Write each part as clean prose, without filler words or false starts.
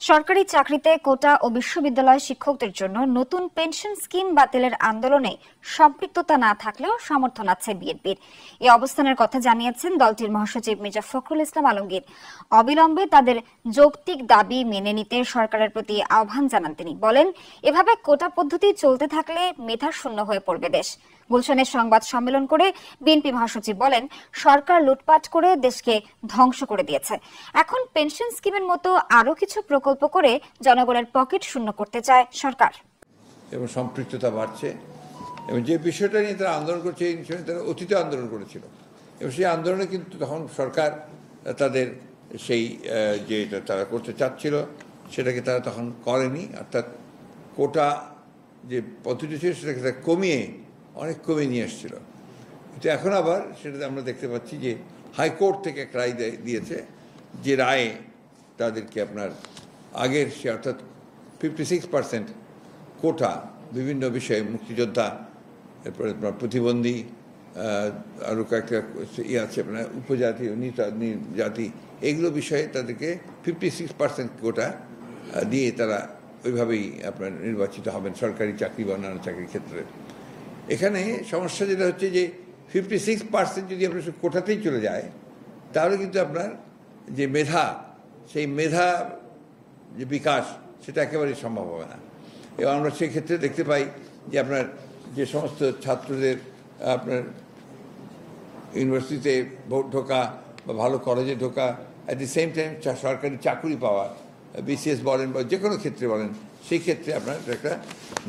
সরকারি চাকরিতে কোটা ও বিশ্ববিদ্যালয় শিক্ষকদের জন্য নতুন পেনশন স্কিম বাতিলের আন্দোলনে সম্পৃক্ততা না থাকলেও সমর্থন আছে বিএনপির। এই অবস্থানের কথা জানিয়েছেন দলটির মহাসচিব মির্জা ফখরুল ইসলাম আলমগীর। অবিলম্বে তাদের যৌক্তিক দাবি মেনে নিতে সরকারের প্রতি আহ্বান জানান তিনি। বলেন, এভাবে কোটা পদ্ধতি চলতে থাকলে মেধাশূন্য হয়ে পড়বে দেশ। গুলশানে সংবাদ সম্মেলন করে বিএনপি মহাসচিব বলেন, সরকার লুটপাট করে দেশকে ধ্বংস করে দিয়েছে। এখন পেনশন স্কিমের মতো আরো কিছু প্রকল্প করে জনগণের পকেট শূন্য করতে চায় সরকার। এবং সম্পৃক্ততা বাড়ছে এবং যে বিষয়টা নিয়ে তারা আন্দোলন করছে এই বিষয়ে তারা অতীতে আন্দোলন করেছিল এবং সেই আন্দোলনে কিন্তু তখন সরকার তাদের সেই যেটা তারা করতে চাচ্ছিল সেটাকে তারা তখন করেনি। অর্থাৎ কোটা যে পদ্ধতি ছিল সেটাকে তারা অনেক কমিয়ে নিয়ে এসেছিল। কিন্তু এখন আবার সেটাতে আমরা দেখতে পাচ্ছি যে হাইকোর্ট থেকে একটা রায় দিয়েছে, যে রায়ে তাদেরকে আপনার আগের সে অর্থাৎ 56% কোটা বিভিন্ন বিষয়ে মুক্তিযোদ্ধা, এরপরে আপনার প্রতিবন্ধী, আরও কয়েকটা ইয়ে আছে আপনার উপজাতি জাতি, এগুলো বিষয়ে তাদেরকে 56% কোটা দিয়ে তারা ওইভাবেই আপনার নির্বাচিত হবেন সরকারি চাকরি বা অন্যান্য চাকরির ক্ষেত্রে। এখানে সমস্যা যেটা হচ্ছে যে 56% যদি আপনার কোটাতেই চলে যায় তাহলে কিন্তু আপনার যে মেধা, সেই মেধা যে বিকাশ সেটা একেবারেই সম্ভব হবে না। এবং আমরা সেক্ষেত্রে দেখতে পাই যে আপনার যে সমস্ত ছাত্রদের আপনার ইউনিভার্সিটিতে ঢোকা বা ভালো কলেজে ঢোকা, অ্যাট দি সেম টাইম সরকারি চাকরি পাওয়া, বিসিএস বলেন বা যে কোনো ক্ষেত্রে বলেন, সেই ক্ষেত্রে আপনার একটা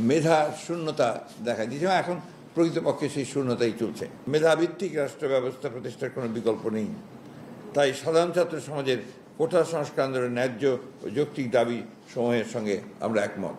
মেধা শূন্যতা দেখা দিয়েছে। এখন প্রকৃতপক্ষে সেই শূন্যতাই চলছে। মেধাভিত্তিক রাষ্ট্র ব্যবস্থা প্রতিষ্ঠার কোনো বিকল্প নেই। তাই সাধারণ ছাত্র সমাজের কোটা সংস্কার আন্দোলনের ন্যায্য ও যৌক্তিক দাবি সমূহের সঙ্গে আমরা একমত।